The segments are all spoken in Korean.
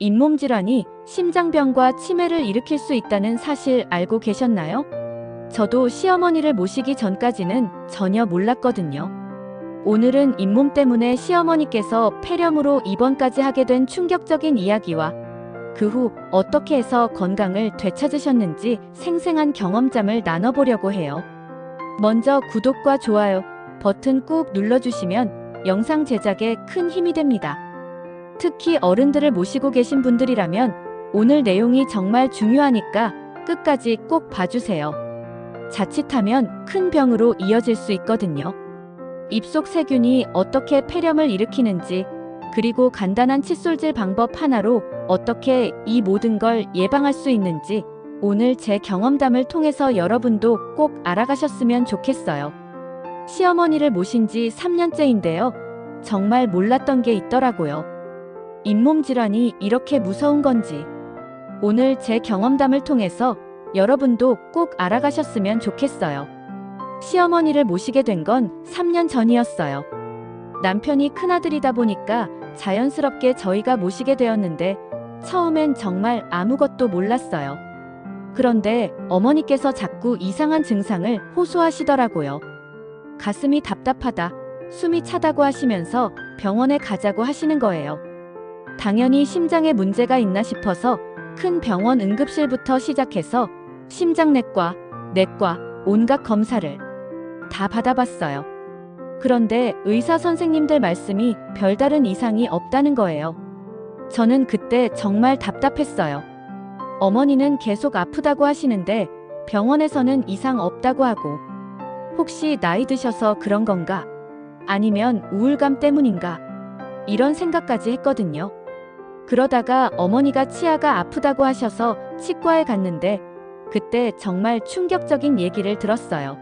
잇몸 질환이 심장병과 치매를 일으킬 수 있다는 사실 알고 계셨나요? 저도 시어머니를 모시기 전까지는 전혀 몰랐거든요. 오늘은 잇몸 때문에 시어머니께서 폐렴으로 입원까지 하게 된 충격적인 이야기와 그 후 어떻게 해서 건강을 되찾으셨는지 생생한 경험담을 나눠보려고 해요. 먼저 구독과 좋아요 버튼 꾹 눌러주시면 영상 제작에 큰 힘이 됩니다. 특히 어른들을 모시고 계신 분들이라면 오늘 내용이 정말 중요하니까 끝까지 꼭 봐주세요. 자칫하면 큰 병으로 이어질 수 있거든요. 입속 세균이 어떻게 폐렴을 일으키는지, 그리고 간단한 칫솔질 방법 하나로 어떻게 이 모든 걸 예방할 수 있는지 오늘 제 경험담을 통해서 여러분도 꼭 알아가셨으면 좋겠어요. 시어머니를 모신 지 3년째인데요. 정말 몰랐던 게 있더라고요. 잇몸 질환이 이렇게 무서운 건지. 오늘 제 경험담을 통해서 여러분도 꼭 알아가셨으면 좋겠어요. 시어머니를 모시게 된 건 3년 전이었어요. 남편이 큰아들이다 보니까 자연스럽게 저희가 모시게 되었는데 처음엔 정말 아무것도 몰랐어요. 그런데 어머니께서 자꾸 이상한 증상을 호소하시더라고요. 가슴이 답답하다, 숨이 차다고 하시면서 병원에 가자고 하시는 거예요. 당연히 심장에 문제가 있나 싶어서 큰 병원 응급실부터 시작해서 심장내과, 내과, 온갖 검사를 다 받아봤어요. 그런데 의사 선생님들 말씀이 별다른 이상이 없다는 거예요. 저는 그때 정말 답답했어요. 어머니는 계속 아프다고 하시는데 병원에서는 이상 없다고 하고, 혹시 나이 드셔서 그런 건가? 아니면 우울감 때문인가? 이런 생각까지 했거든요. 그러다가 어머니가 치아가 아프다고 하셔서 치과에 갔는데 그때 정말 충격적인 얘기를 들었어요.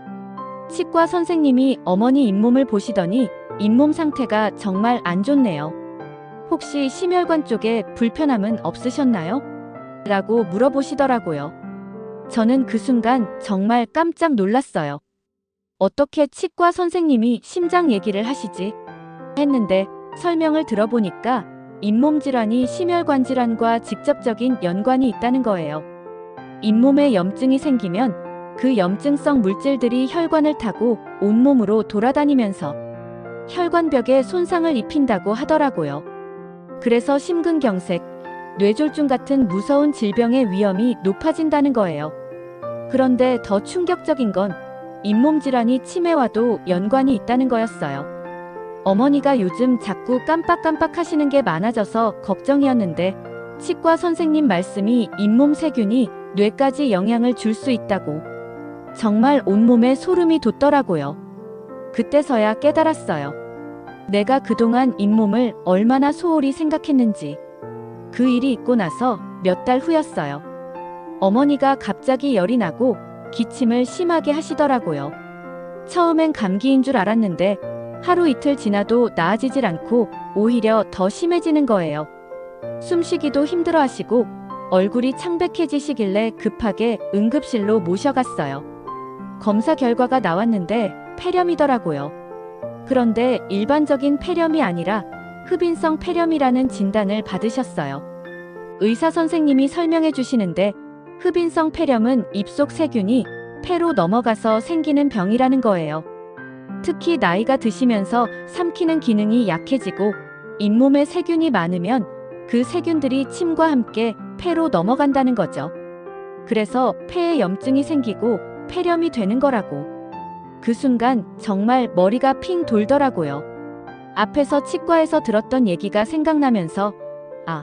치과 선생님이 어머니 잇몸을 보시더니 잇몸 상태가 정말 안 좋네요. 혹시 심혈관 쪽에 불편함은 없으셨나요? 라고 물어보시더라고요. 저는 그 순간 정말 깜짝 놀랐어요. 어떻게 치과 선생님이 심장 얘기를 하시지? 했는데 설명을 들어보니까 잇몸 질환이 심혈관 질환과 직접적인 연관이 있다는 거예요. 잇몸에 염증이 생기면 그 염증성 물질들이 혈관을 타고 온몸으로 돌아다니면서 혈관벽에 손상을 입힌다고 하더라고요. 그래서 심근경색, 뇌졸중 같은 무서운 질병의 위험이 높아진다는 거예요. 그런데 더 충격적인 건 잇몸 질환이 치매와도 연관이 있다는 거였어요. 어머니가 요즘 자꾸 깜빡깜빡 하시는 게 많아져서 걱정이었는데 치과 선생님 말씀이 잇몸 세균이 뇌까지 영향을 줄 수 있다고. 정말 온몸에 소름이 돋더라고요. 그때서야 깨달았어요. 내가 그동안 잇몸을 얼마나 소홀히 생각했는지. 그 일이 있고 나서 몇 달 후였어요. 어머니가 갑자기 열이 나고 기침을 심하게 하시더라고요. 처음엔 감기인 줄 알았는데 하루 이틀 지나도 나아지질 않고 오히려 더 심해지는 거예요. 숨쉬기도 힘들어 하시고 얼굴이 창백해지시길래 급하게 응급실로 모셔갔어요. 검사 결과가 나왔는데 폐렴이더라고요. 그런데 일반적인 폐렴이 아니라 흡인성 폐렴이라는 진단을 받으셨어요. 의사 선생님이 설명해 주시는데 흡인성 폐렴은 입속 세균이 폐로 넘어가서 생기는 병이라는 거예요. 특히 나이가 드시면서 삼키는 기능이 약해지고 잇몸에 세균이 많으면 그 세균들이 침과 함께 폐로 넘어간다는 거죠. 그래서 폐에 염증이 생기고 폐렴이 되는 거라고. 그 순간 정말 머리가 핑 돌더라고요. 앞에서 치과에서 들었던 얘기가 생각나면서 아,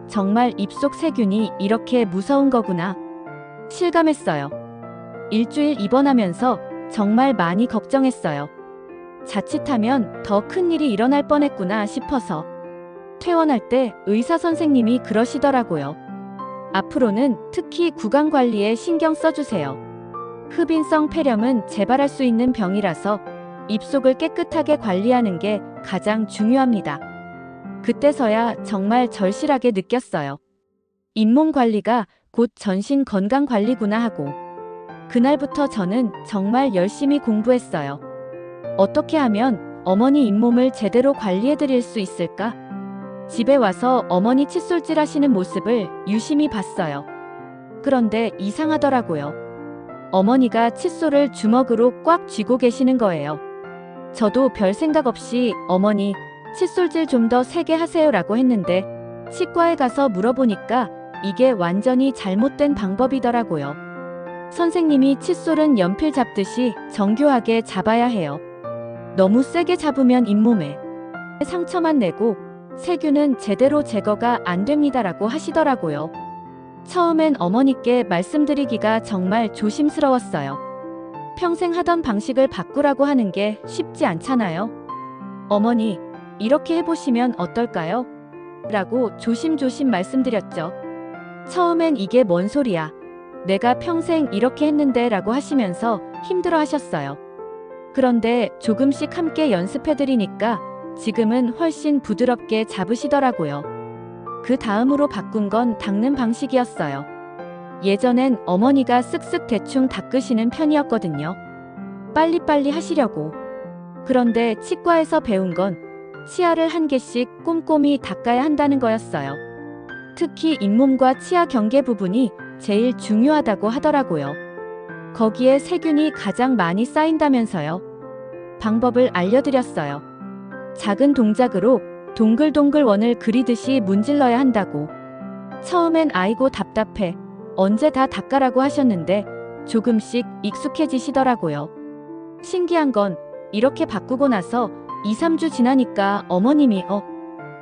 정말 입속 세균이 이렇게 무서운 거구나 실감했어요. 일주일 입원하면서 정말 많이 걱정했어요. 자칫하면 더 큰 일이 일어날 뻔했구나 싶어서. 퇴원할 때 의사 선생님이 그러시더라고요. 앞으로는 특히 구강 관리에 신경 써주세요. 흡인성 폐렴은 재발할 수 있는 병이라서 입속을 깨끗하게 관리하는 게 가장 중요합니다. 그때서야 정말 절실하게 느꼈어요. 잇몸 관리가 곧 전신 건강 관리구나 하고. 그날부터 저는 정말 열심히 공부했어요. 어떻게 하면 어머니 잇몸을 제대로 관리해 드릴 수 있을까? 집에 와서 어머니 칫솔질 하시는 모습을 유심히 봤어요. 그런데 이상하더라고요. 어머니가 칫솔을 주먹으로 꽉 쥐고 계시는 거예요. 저도 별 생각 없이 어머니 칫솔질 좀 더 세게 하세요라고 했는데 치과에 가서 물어보니까 이게 완전히 잘못된 방법이더라고요. 선생님이 칫솔은 연필 잡듯이 정교하게 잡아야 해요. 너무 세게 잡으면 잇몸에 상처만 내고 세균은 제대로 제거가 안 됩니다라고 하시더라고요. 처음엔 어머니께 말씀드리기가 정말 조심스러웠어요. 평생 하던 방식을 바꾸라고 하는 게 쉽지 않잖아요. 어머니, 이렇게 해보시면 어떨까요? 라고 조심조심 말씀드렸죠. 처음엔 이게 뭔 소리야. 내가 평생 이렇게 했는데 라고 하시면서 힘들어 하셨어요. 그런데 조금씩 함께 연습해드리니까 지금은 훨씬 부드럽게 잡으시더라고요. 그 다음으로 바꾼 건 닦는 방식이었어요. 예전엔 어머니가 쓱쓱 대충 닦으시는 편이었거든요. 빨리빨리 하시려고. 그런데 치과에서 배운 건 치아를 한 개씩 꼼꼼히 닦아야 한다는 거였어요. 특히 잇몸과 치아 경계 부분이 제일 중요하다고 하더라고요. 거기에 세균이 가장 많이 쌓인다면서요. 방법을 알려드렸어요. 작은 동작으로 동글동글 원을 그리듯이 문질러야 한다고. 처음엔 아이고 답답해. 언제 다 닦아라고 하셨는데 조금씩 익숙해지시더라고요. 신기한 건 이렇게 바꾸고 나서 2, 3주 지나니까 어머님이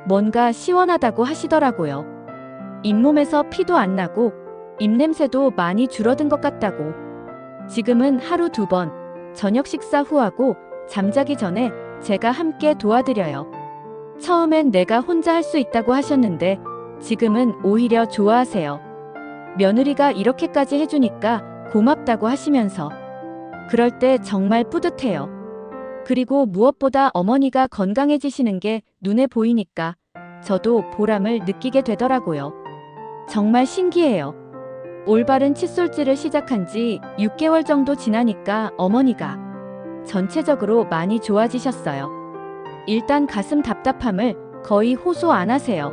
뭔가 시원하다고 하시더라고요. 잇몸에서 피도 안 나고 입냄새도 많이 줄어든 것 같다고. 지금은 하루 2번, 저녁 식사 후하고 잠자기 전에 제가 함께 도와드려요. 처음엔 내가 혼자 할 수 있다고 하셨는데 지금은 오히려 좋아하세요. 며느리가 이렇게까지 해주니까 고맙다고 하시면서. 그럴 때 정말 뿌듯해요. 그리고 무엇보다 어머니가 건강해지시는 게 눈에 보이니까 저도 보람을 느끼게 되더라고요. 정말 신기해요. 올바른 칫솔질을 시작한 지 6개월 정도 지나니까 어머니가 전체적으로 많이 좋아지셨어요. 일단 가슴 답답함을 거의 호소 안 하세요.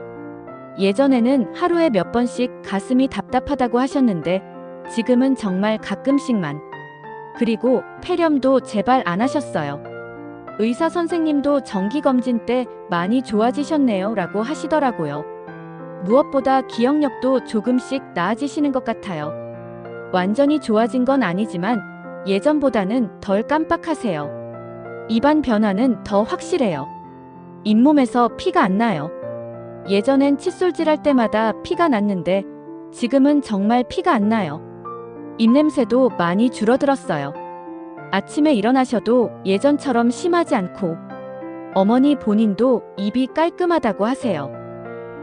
예전에는 하루에 몇 번씩 가슴이 답답하다고 하셨는데 지금은 정말 가끔씩만. 그리고 폐렴도 제발 안 하셨어요. 의사 선생님도 정기검진 때 많이 좋아지셨네요 라고 하시더라고요. 무엇보다 기억력도 조금씩 나아지시는 것 같아요. 완전히 좋아진 건 아니지만 예전보다는 덜 깜빡하세요. 입안 변화는 더 확실해요. 잇몸에서 피가 안 나요. 예전엔 칫솔질 할 때마다 피가 났는데 지금은 정말 피가 안 나요. 입냄새도 많이 줄어들었어요. 아침에 일어나셔도 예전처럼 심하지 않고 어머니 본인도 입이 깔끔하다고 하세요.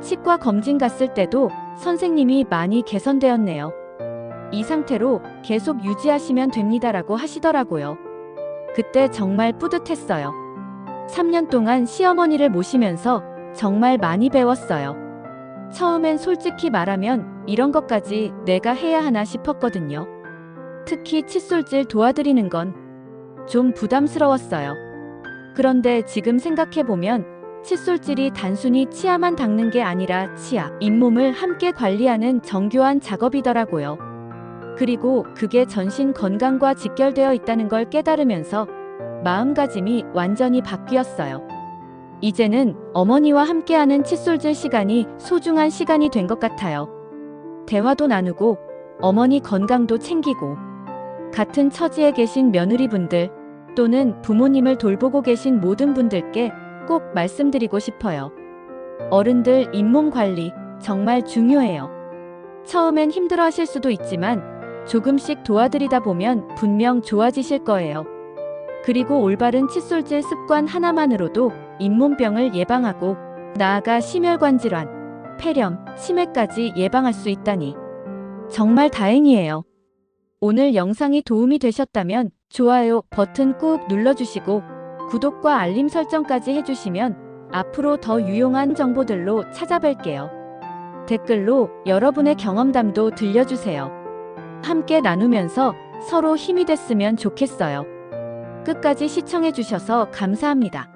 치과 검진 갔을 때도 선생님이 많이 개선되었네요. 이 상태로 계속 유지하시면 됩니다라고 하시더라고요. 그때 정말 뿌듯했어요. 3년 동안 시어머니를 모시면서 정말 많이 배웠어요. 처음엔 솔직히 말하면 이런 것까지 내가 해야 하나 싶었거든요. 특히 칫솔질 도와드리는 건 좀 부담스러웠어요. 그런데 지금 생각해보면 칫솔질이 단순히 치아만 닦는 게 아니라 치아, 잇몸을 함께 관리하는 정교한 작업이더라고요. 그리고 그게 전신 건강과 직결되어 있다는 걸 깨달으면서 마음가짐이 완전히 바뀌었어요. 이제는 어머니와 함께하는 칫솔질 시간이 소중한 시간이 된 것 같아요. 대화도 나누고 어머니 건강도 챙기고 같은 처지에 계신 며느리분들 또는 부모님을 돌보고 계신 모든 분들께 꼭 말씀드리고 싶어요. 어른들 잇몸 관리 정말 중요해요. 처음엔 힘들어 하실 수도 있지만 조금씩 도와드리다 보면 분명 좋아지실 거예요. 그리고 올바른 칫솔질 습관 하나만으로도 잇몸병을 예방하고 나아가 심혈관 질환, 폐렴, 치매까지 예방할 수 있다니 정말 다행이에요. 오늘 영상이 도움이 되셨다면 좋아요 버튼 꾹 눌러주시고 구독과 알림 설정까지 해주시면 앞으로 더 유용한 정보들로 찾아뵐게요. 댓글로 여러분의 경험담도 들려주세요. 함께 나누면서 서로 힘이 됐으면 좋겠어요. 끝까지 시청해주셔서 감사합니다.